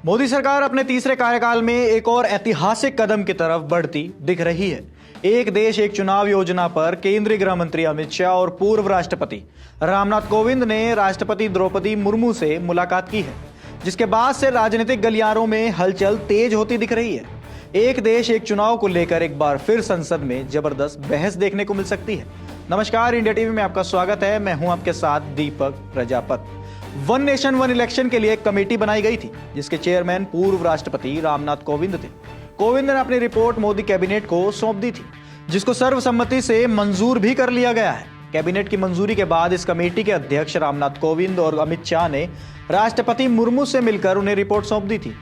मोदी सरकार अपने तीसरे कार्यकाल में एक और ऐतिहासिक कदम की तरफ बढ़ती दिख रही है। एक देश एक चुनाव योजना पर केंद्रीय गृह मंत्री अमित शाह और पूर्व राष्ट्रपति रामनाथ कोविंद ने राष्ट्रपति द्रौपदी मुर्मू से मुलाकात की है, जिसके बाद से राजनीतिक गलियारों में हलचल तेज होती दिख रही है। एक देश एक चुनाव को लेकर एक बार फिर संसद में जबरदस्त बहस देखने को मिल सकती है। नमस्कार, इंडिया टीवी में आपका स्वागत है। मैं हूं आपके साथ Deepak Prajapat. One nation one election के लिए एक कमेटी बनाई गई थी, जिसके चेयरमैन पूर्व राष्ट्रपति रामनाथ कोविंद थे। कोविंद ने अपनी रिपोर्ट मोदी कैबिनेट को सौंप दी थी, जिसको सर्वसम्मति से मंजूर भी कर लिया गया है। कैबिनेट की मंजूरी के बाद इस कमेटी के अध्यक्ष रामनाथ कोविंद और अमित शाह ने राष्ट्रपति मुर्मू से मिलकर उन्हें रिपोर्ट सौंप दी थी।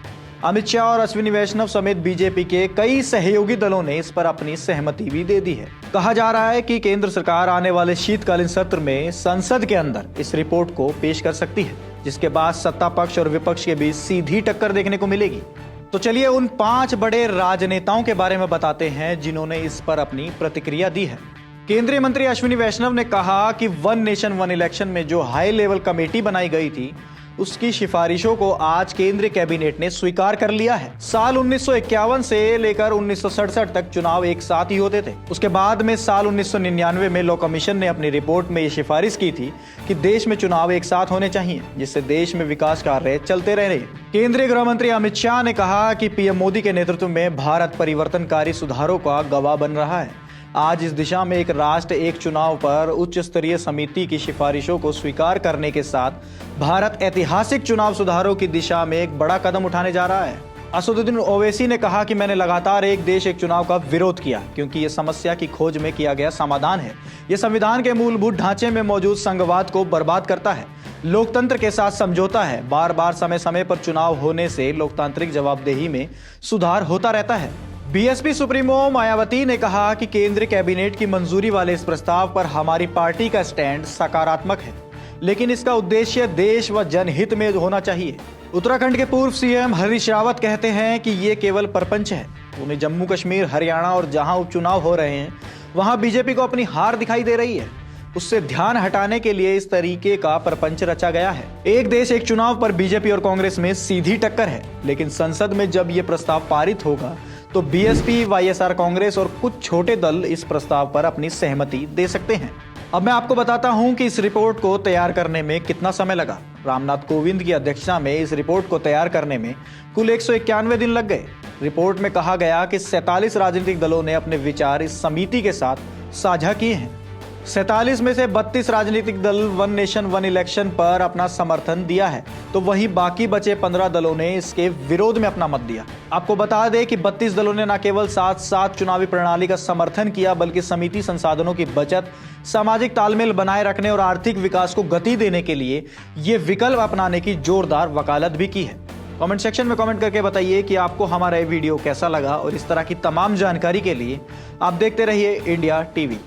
अमित शाह और अश्विनी वैष्णव समेत बीजेपी के कई सहयोगी दलों ने इस पर अपनी सहमति भी दे दी है। कहा जा रहा है कि केंद्र सरकार आने वाले शीतकालीन सत्र में संसद के अंदर इस रिपोर्ट को पेश कर सकती है, जिसके बाद सत्ता पक्ष और विपक्ष के बीच सीधी टक्कर देखने को मिलेगी। तो चलिए उन 5 बड़े राजनेताओं के बारे में बताते हैं जिन्होंने इस पर अपनी प्रतिक्रिया दी है। केंद्रीय मंत्री अश्विनी वैष्णव ने कहा कि वन नेशन वन इलेक्शन में जो हाई लेवल कमेटी बनाई गई थी, उसकी सिफारिशों को आज केंद्रीय कैबिनेट ने स्वीकार कर लिया है। साल 1951 से लेकर 1967 तक चुनाव एक साथ ही होते थे। उसके बाद में साल 1999 में लॉ कमीशन ने अपनी रिपोर्ट में ये सिफारिश की थी कि देश में चुनाव एक साथ होने चाहिए, जिससे देश में विकास कार्य चलते रहे। केंद्रीय गृह मंत्री अमित शाह ने कहा कि पीएम मोदी के नेतृत्व में भारत परिवर्तनकारी सुधारों का गवाह बन रहा है। आज इस दिशा में एक राष्ट्र एक चुनाव पर उच्च स्तरीय समिति की सिफारिशों को स्वीकार करने के साथ भारत ऐतिहासिक चुनाव सुधारों की दिशा में एक बड़ा कदम उठाने जा रहा है। असदुद्दीन ओवैसी ने कहा कि मैंने लगातार एक देश एक चुनाव का विरोध किया, क्योंकि ये समस्या की खोज में किया गया समाधान है। ये संविधान के मूलभूत ढांचे में मौजूद संघवाद को बर्बाद करता है, लोकतंत्र के साथ समझौता है। बार बार समय समय पर चुनाव होने से लोकतांत्रिक जवाबदेही में सुधार होता रहता है। बीएसपी सुप्रीमो मायावती ने कहा कि केंद्रीय कैबिनेट की मंजूरी वाले इस प्रस्ताव पर हमारी पार्टी का स्टैंड सकारात्मक है, लेकिन इसका उद्देश्य देश व जनहित में होना चाहिए। उत्तराखंड के पूर्व सीएम हरीश रावत कहते हैं कि ये केवल प्रपंच है। उन्हें जम्मू कश्मीर, हरियाणा और जहां उपचुनाव हो रहे हैं, वहां बीजेपी को अपनी हार दिखाई दे रही है। उससे ध्यान हटाने के लिए इस तरीके का प्रपंच रचा गया है। एक देश एक चुनाव पर बीजेपी और कांग्रेस में सीधी टक्कर है, लेकिन संसद में जब यह प्रस्ताव पारित होगा तो बीएसपी, वाईएसआर कांग्रेस और कुछ छोटे दल इस प्रस्ताव पर अपनी सहमति दे सकते हैं। अब मैं आपको बताता हूं कि इस रिपोर्ट को तैयार करने में कितना समय लगा। रामनाथ कोविंद की अध्यक्षता में इस रिपोर्ट को तैयार करने में कुल 191 दिन लग गए। रिपोर्ट में कहा गया कि 47 राजनीतिक दलों ने अपने विचार इस समिति के साथ साझा किए हैं। 47 में से 32 राजनीतिक दल वन नेशन वन इलेक्शन पर अपना समर्थन दिया है, तो वहीं बाकी बचे 15 दलों ने इसके विरोध में अपना मत दिया। आपको बता दें कि 32 दलों ने न केवल साथ साथ चुनावी प्रणाली का समर्थन किया, बल्कि समिति संसाधनों की बचत, सामाजिक तालमेल बनाए रखने और आर्थिक विकास को गति देने के लिए ये विकल्प अपनाने की जोरदार वकालत भी की है। कमेंट सेक्शन में कमेंट करके बताइए कि आपको हमारा ये वीडियो कैसा लगा, और इस तरह की तमाम जानकारी के लिए आप देखते रहिए इंडिया टीवी।